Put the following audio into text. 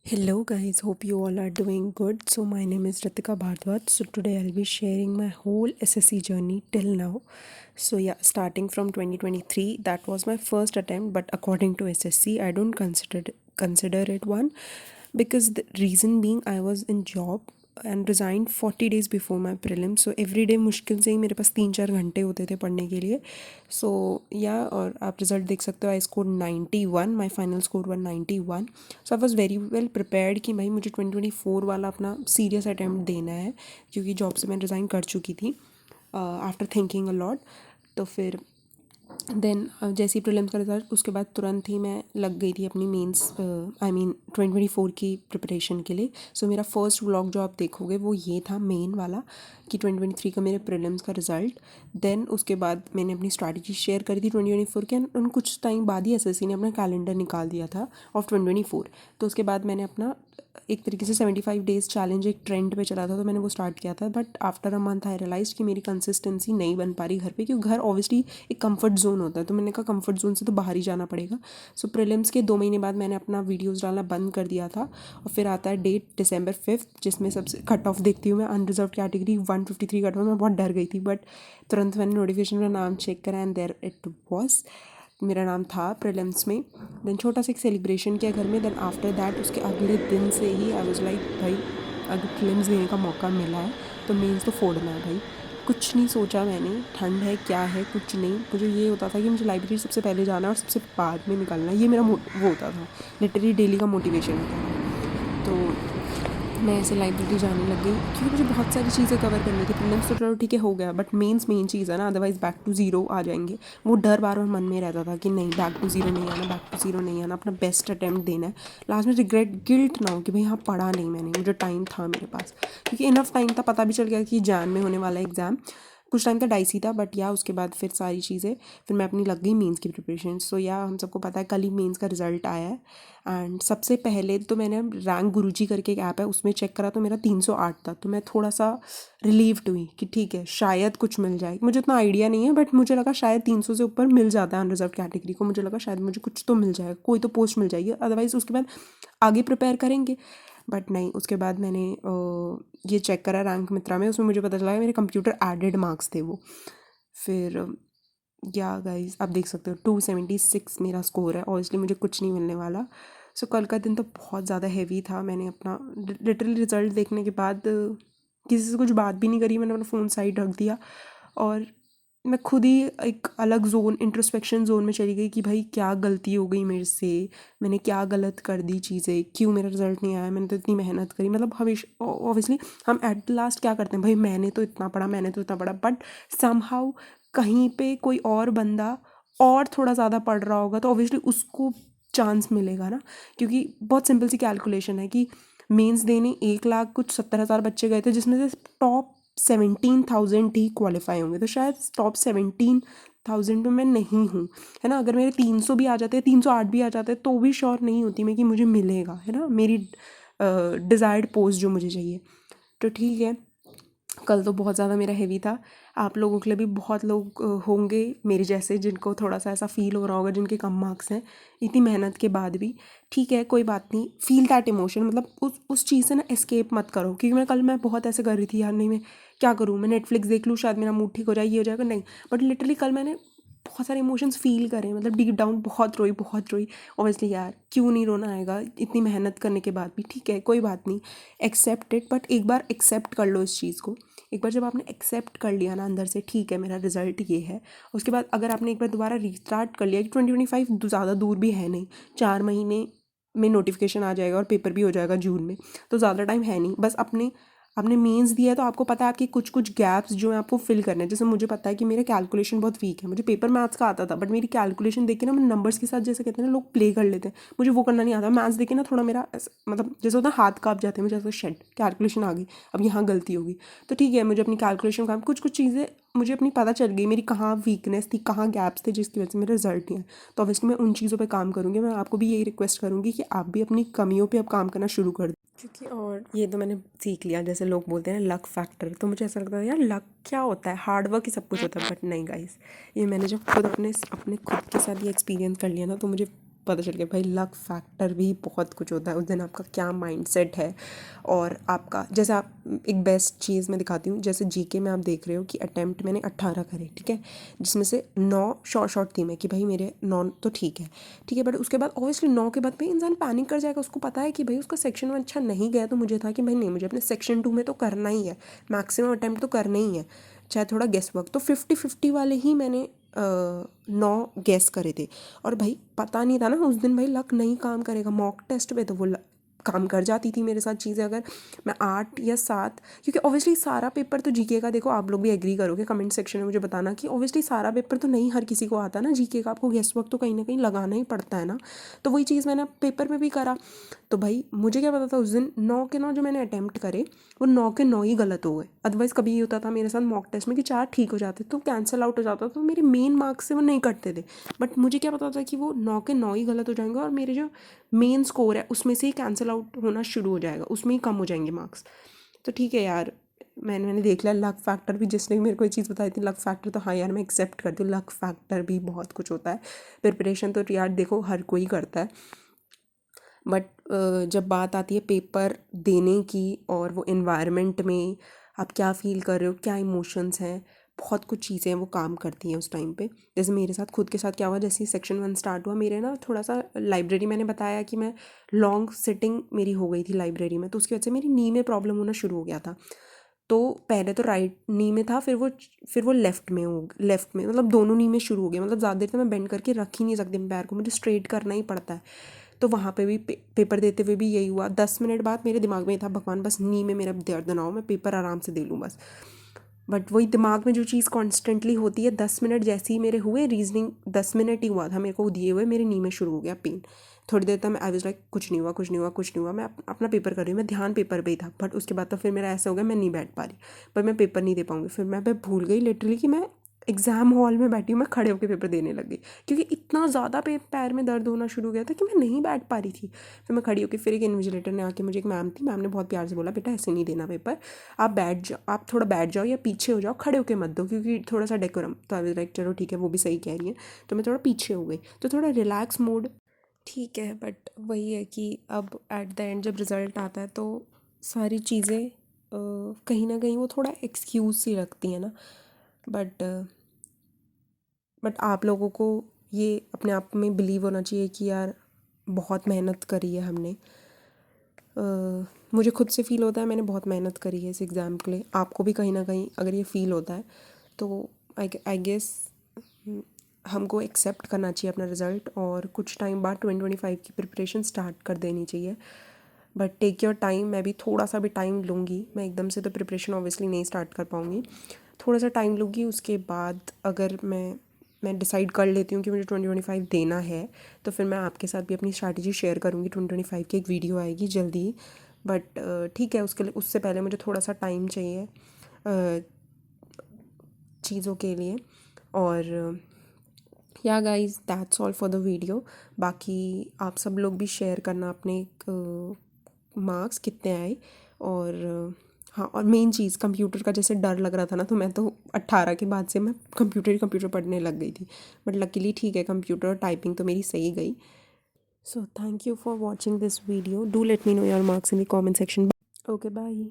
Hello guys, hope you all are doing good. So my name is Ritika Bhardwaj. So today I'll be sharing my whole SSC journey till now. So yeah, starting from 2023, that was my first attempt, but according to SSC, I don't consider it one because the reason being I was in job and resign 40 days before my prelim. So every day मुश्किल से ही मेरे पास 3-4 घंटे होते थे पढ़ने के लिए. सो या और आप रिज़ल्ट देख सकते हो. I score 91, my final score 191. So I was very well prepared कि भाई मुझे 2024 वाला अपना सीरियस अटैम्प्ट देना है, क्योंकि जॉब से मैं रिज़ाइन कर चुकी थी आफ्टर थिंकिंग अ लॉट. तो फिर देन जैसे ही प्रीलिम्स का रिजल्ट, उसके बाद तुरंत ही मैं लग गई थी अपनी मेंस आई मीन 2024 की प्रिपरेशन के लिए. सो मेरा फर्स्ट व्लॉग जो आप देखोगे वो ये था मेन वाला कि 2023 का मेरे प्रीलिम्स का रिज़ल्ट. देन उसके बाद मैंने अपनी स्ट्रैटेजी शेयर करी थी 2024 के, उन कुछ टाइम बाद ही एसएससी ने अपना कैलेंडर निकाल दिया था ऑफ 2024. तो उसके बाद मैंने अपना एक तरीके से 75 डेज़ चैलेंज एक ट्रेंड पे चला था, तो मैंने वो स्टार्ट किया था. But after a month I realize कि मेरी कंसिस्टेंसी नहीं बन पा रही घर पे, क्योंकि घर ऑब्वियसली एक कंफर्ट जोन होता है. तो मैंने कहा कंफर्ट जोन से तो बाहर ही जाना पड़ेगा. सो प्रीलिम्स के 2 महीने बाद मैंने अपना वीडियोज़ डालना बंद कर दिया था. और फिर आता है डेट December 5th, जिसमें सबसे कट ऑफ देखती हूँ मैं. Unreserve category 153 cut off. मैं बहुत डर गई थी, बट तुरंत मैंने नोटिफिकेशन में नाम चेक करा एंड देयर इट वॉज, मेरा नाम था प्रीलिम्स में. देन छोटा सा एक सेलिब्रेशन किया घर में. देन आफ्टर दैट उसके अगले दिन से ही आई वाज लाइक भाई अगर प्रीलिम्स देने का मौका मिला है तो मेंस तो फोड़ना है भाई. कुछ नहीं सोचा मैंने, ठंड है क्या है कुछ नहीं. मुझे ये होता था कि मुझे लाइब्रेरी सबसे पहले जाना है और सबसे बाद में निकलना है. ये मेरा वो होता था, लिटरली डेली का मोटिवेशन होता था. तो मैं ऐसे लाइब्रेरी जाने लग गई, क्योंकि मुझे बहुत सारी चीज़ें कवर करनी थी. प्रीलिम्स तो चलो ठीक है हो गया, बट मेंस मेन चीज़ है ना, अदरवाइज़ बैक टू ज़ीरो आ जाएंगे. वो डर बार बार मन में रहता था कि नहीं बैक टू ज़ीरो नहीं आना, बैक टू ज़ीरो नहीं आना, अपना बेस्ट अटैम्प्ट देना है. लास्ट में रिग्रेट गिल्ट ना हो कि भाई हाँ पढ़ा नहीं मैंने, मुझे टाइम था मेरे पास, क्योंकि इनफ टाइम था. पता भी चल गया कि जान में होने वाला एग्ज़ाम. कुछ टाइम का डाइसी था, बट या उसके बाद फिर सारी चीज़ें, फिर मैं अपनी लग गई मेंस की प्रिपरेशन. सो या हम सबको पता है कल ही मेंस का रिज़ल्ट आया है. एंड सबसे पहले तो मैंने रैंक गुरुजी करके एक ऐप है उसमें चेक करा, तो मेरा 308 था. तो मैं थोड़ा सा रिलीव्ड हुई कि ठीक है शायद कुछ मिल जाए. मुझे इतना आइडिया नहीं है, बट मुझे लगा शायद 300 से ऊपर मिल जाता है अनरिजर्व कैटेगरी को. मुझे लगा शायद मुझे कुछ तो मिल जाएगा, कोई तो पोस्ट मिल जाएगी, अदरवाइज़ उसके बाद आगे प्रिपेयर करेंगे. बट नहीं, उसके बाद मैंने ये चेक करा रैंक मित्रा में, उसमें मुझे पता चला मेरे कंप्यूटर एडेड मार्क्स थे वो. फिर या गाइस आप देख सकते हो 276 मेरा स्कोर है. ऑब्वियसली मुझे कुछ नहीं मिलने वाला. सो कल का दिन तो बहुत ज़्यादा हैवी था. मैंने अपना लिटरली रिज़ल्ट देखने के बाद किसी से कुछ बात भी नहीं करी. मैंने अपना फ़ोन साइड रख दिया और मैं खुद ही एक अलग जोन, इंट्रोस्पेक्शन जोन में चली गई कि भाई क्या गलती हो गई मेरे से, मैंने क्या गलत कर दी चीज़ें, क्यों मेरा रिजल्ट नहीं आया, मैंने तो इतनी मेहनत करी. मतलब हमेशा ऑब्वियसली हम एट लास्ट क्या करते हैं, भाई मैंने तो इतना पढ़ा, मैंने तो इतना पढ़ा. बट समहाउ कहीं पे कोई और बंदा और थोड़ा ज़्यादा पढ़ रहा होगा तो ऑब्वियसली उसको चांस मिलेगा ना. क्योंकि बहुत सिंपल सी कैलकुलेशन है कि मेंस देने 1 लाख कुछ 70,000 बच्चे गए थे, जिसमें से टॉप 17,000 ही क्वालिफाई होंगे. तो शायद टॉप 17,000 में मैं नहीं हूँ, है ना. अगर मेरे 300 भी आ जाते, 308 भी आ जाते, तो भी श्योर नहीं होती मैं कि मुझे मिलेगा, है ना, मेरी डिज़ायर्ड पोस्ट जो मुझे चाहिए. तो ठीक है, कल तो बहुत ज़्यादा मेरा हेवी था. आप लोगों के लिए भी बहुत लोग होंगे मेरे जैसे जिनको थोड़ा सा ऐसा फील हो रहा होगा, जिनके कम मार्क्स हैं इतनी मेहनत के बाद भी. ठीक है कोई बात नहीं, फील दैट इमोशन. मतलब उस चीज़ से ना एस्केप मत करो. क्योंकि मैं बहुत ऐसे कर रही थी यार, नहीं मैं क्या करूँ, मैं नेटफ्लिक्स देख लूँ शायद मेरा मूड ठीक हो जाए, ये हो जाएगा. नहीं, बट लिटरली कल मैंने बहुत सारे इमोशंस फील करे. मतलब डीप डाउन बहुत रोई, बहुत रोई. ऑब्वियसली यार क्यों नहीं रोना आएगा इतनी मेहनत करने के बाद भी. ठीक है कोई बात नहीं, एक्सेप्ट इट. बट एक बार एक्सेप्ट कर लो इस चीज़ को. एक बार जब आपने एक्सेप्ट कर लिया ना अंदर से, ठीक है मेरा रिजल्ट ये है, उसके बाद अगर आपने एक बार दोबारा रीस्टार्ट कर लिया कि 2025 ज़्यादा दूर भी है नहीं, 4 महीने में नोटिफिकेशन आ जाएगा और पेपर भी हो जाएगा जून में. तो ज़्यादा टाइम है नहीं. बस अपने आपने मेंस दिया है तो आपको पता है आपके कुछ कुछ गैप्स जो हैं आपको फिल करने हैं. जैसे मुझे पता है कि मेरा कैलकुलेशन बहुत वीक है. मुझे पेपर मैथ्स का आता था, बट मेरी कैलकुलेशन देख के ना, मैं नंबर्स के साथ जैसे कहते हैं ना लोग प्ले कर लेते हैं, मुझे वो करना नहीं आता. मैथ्स देख के ना थोड़ा मेरा मतलब जैसे होता है हाथ काँप जाते हैं मुझे, ऐसा शेट कैलकुलेशन आ गई, अब यहाँ गलती होगी. तो ठीक है, मुझे अपनी कैलकुलेशन का कुछ कुछ चीज़ें मुझे अपनी पता चल गई, मेरी कहाँ वीकनेस थी, कहाँ गैप्स थे, जिसकी वजह से मेरा रिजल्ट नहीं है. तो ऑब्वियसली मैं उन चीज़ों पे काम करूँगी. मैं आपको भी यही रिक्वेस्ट करूँगी कि आप भी अपनी कमियों पे अब काम करना शुरू कर दें. क्योंकि और ये तो मैंने सीख लिया, जैसे लोग बोलते हैं लक फैक्टर, तो मुझे ऐसा लगता है यार लक क्या होता है, हार्ड वर्क ही सब कुछ होता है. बट नहीं गाइस, ये मैंने जब खुद अपने खुद के साथ ये एक्सपीरियंस कर लिया ना, तो मुझे पता चल गया भाई लक फैक्टर भी बहुत कुछ होता है, उस दिन आपका क्या माइंडसेट है। और आपका जैसे आप एक बेस्ट चीज़ मैं दिखाती हूँ, जैसे जीके में आप देख रहे हो कि अटैम्प्ट मैंने 18 करे, ठीक है, जिसमें से 9 शॉर्ट थी मैं कि भाई मेरे 9 तो ठीक है, बट उसके बाद ऑब्वियसली 9 के बाद भाई इंसान पैनिक कर जाएगा। उसको पता है कि भाई उसका सेक्शन 1 अच्छा नहीं गया, तो मुझे था कि भाई नहीं, मुझे अपने सेक्शन 2 में तो करना ही है, मैक्सिमम अटैम्प्ट तो करना ही है, चाहे थोड़ा गेस वर्क। तो 50-50 वाले ही मैंने 9 गैस करे थे। और भाई पता नहीं था ना उस दिन भाई लक नहीं काम करेगा, मॉक टेस्ट पे तो वो काम कर जाती थी मेरे साथ चीज़ें। अगर मैं 8 या 7, क्योंकि ऑब्वियसली सारा पेपर तो जीके का, देखो आप लोग भी एग्री करोगे, कमेंट सेक्शन में मुझे बताना कि ऑब्वियसली सारा पेपर तो नहीं हर किसी को आता ना जीके का, आपको गेस वर्क तो कहीं ना कहीं लगाना ही पड़ता है ना। तो वही चीज़ मैंने पेपर में भी करा। तो भाई मुझे क्या पता था उस दिन 9 के 9 जो मैंने अटैम्प्ट करे वो 9 के 9 ही गलत हो गए। अदरवाइज़ कभी ये होता था मेरे साथ मॉक टेस्ट में कि 4 ठीक हो जाते, तो कैंसिल आउट हो जाता, तो मेरे मेन मार्क्स से वो नहीं कटते थे। बट मुझे क्या पता था कि वो 9 के 9 ही गलत हो जाएंगे और मेरे जो मेन स्कोर है उसमें से ही कैंसिल आउट होना शुरू हो जाएगा, उसमें ही कम हो जाएंगे मार्क्स। तो ठीक है यार, मैंने देख लिया लक फैक्टर भी, जिसने मेरे को ये चीज़ बताई थी लक फैक्टर, तो हाँ यार मैं एक्सेप्ट करती हूँ, लक फैक्टर भी बहुत कुछ होता है। प्रिपरेशन तो यार देखो हर कोई करता है, बट जब बात आती है पेपर देने की और वो इन्वायरमेंट में आप क्या फ़ील कर रहे हो, क्या इमोशंस हैं, बहुत कुछ चीज़ें हैं वो काम करती हैं उस टाइम पे। जैसे मेरे साथ खुद के साथ क्या हुआ, जैसे ही सेक्शन 1 स्टार्ट हुआ मेरे ना थोड़ा सा लाइब्रेरी, मैंने बताया कि मैं लॉन्ग सिटिंग मेरी हो गई थी लाइब्रेरी में, तो उसकी वजह से मेरी नी में प्रॉब्लम होना शुरू हो गया था। तो पहले तो राइट नी में था, फिर वो लेफ़्ट में मतलब दोनों नी में शुरू हो गया। मतलब ज़्यादा देर तक मैं बेंड करके रख ही नहीं सकती पैर को, मुझे स्ट्रेट करना ही पड़ता है। तो वहाँ पे भी पेपर देते हुए भी यही हुआ। 10 मिनट बाद मेरे दिमाग में था भगवान बस नी में मेरा दर्द ना हो, मैं पेपर आराम से दे लूँ बस। बट वही दिमाग में जो चीज़ कॉन्स्टेंटली होती है, 10 मिनट जैसे ही मेरे हुए, रीजनिंग 10 मिनट ही हुआ था मेरे को दिए हुए, मेरे नी में शुरू हो गया पेन। थोड़ी देर तक मैं आई वाज लाइक कुछ नहीं हुआ, कुछ नहीं हुआ, कुछ नहीं हुआ, मैं अपना पेपर कर रही हूँ, मैं ध्यान पेपर पे ही था। बट उसके बाद तो फिर मेरा ऐसा हो गया मैं नहीं बैठ पा रही, पर मैं पेपर नहीं दे पाऊँगी। फिर मैं भूल गई लिटरली कि मैं एग्ज़ाम हॉल में बैठी हूँ, मैं खड़े होकर पेपर देने लग गई, क्योंकि इतना ज़्यादा पैर में दर्द होना शुरू हो गया था कि मैं नहीं बैठ पा रही थी। फिर मैं खड़ी होकर, फिर एक इन्विजिलेटर ने आके, मुझे एक मैम थी, मैम ने बहुत प्यार से बोला बेटा ऐसे नहीं देना पेपर, आप बैठ जाओ, आप थोड़ा बैठ जाओ या पीछे हो जाओ, खड़े होकर मत दो क्योंकि थोड़ा सा डेकोरम। तो आई वाज लाइक चलो ठीक है, वो भी सही कह रही है। तो मैं थोड़ा पीछे हो गई, तो थोड़ा रिलैक्स मोड ठीक है। बट वही है कि अब एट द एंड जब रिज़ल्ट आता है तो सारी चीज़ें कहीं ना कहीं वो थोड़ा एक्सक्यूज़ सी लगती है ना। बट आप लोगों को ये अपने आप में बिलीव होना चाहिए कि यार बहुत मेहनत करी है हमने। मुझे खुद से फ़ील होता है मैंने बहुत मेहनत करी है इस एग्ज़ाम के लिए। आपको भी कहीं ना कहीं अगर ये फ़ील होता है तो आई गेस हमको एक्सेप्ट करना चाहिए अपना रिज़ल्ट, और कुछ टाइम बाद 2025 की प्रिपरेशन स्टार्ट कर देनी चाहिए। बट टेक योर टाइम, मैं भी थोड़ा सा भी टाइम लूँगी, मैं एकदम से तो प्रिपरेशन ऑब्वियसली नहीं स्टार्ट कर पाऊँगी, थोड़ा सा टाइम लूँगी। उसके बाद अगर मैं डिसाइड कर लेती हूँ कि मुझे 2025 देना है, तो फिर मैं आपके साथ भी अपनी स्ट्रैटेजी शेयर करूँगी। 2025 की एक वीडियो आएगी जल्दी ही। बट ठीक है, उसके लिए उससे पहले मुझे थोड़ा सा टाइम चाहिए चीज़ों के लिए। और या guys that's all for the video. बाकी आप सब लोग भी शेयर करना अपने मार्क्स कितने आए। और हाँ, और मेन चीज़ कंप्यूटर का जैसे डर लग रहा था ना, तो मैं तो 18 के बाद से मैं कंप्यूटर पढ़ने लग गई थी। बट लकीली ठीक है, कंप्यूटर और टाइपिंग तो मेरी सही गई। So thank you for watching this video, do let me know your marks in the comment section. Okay bye.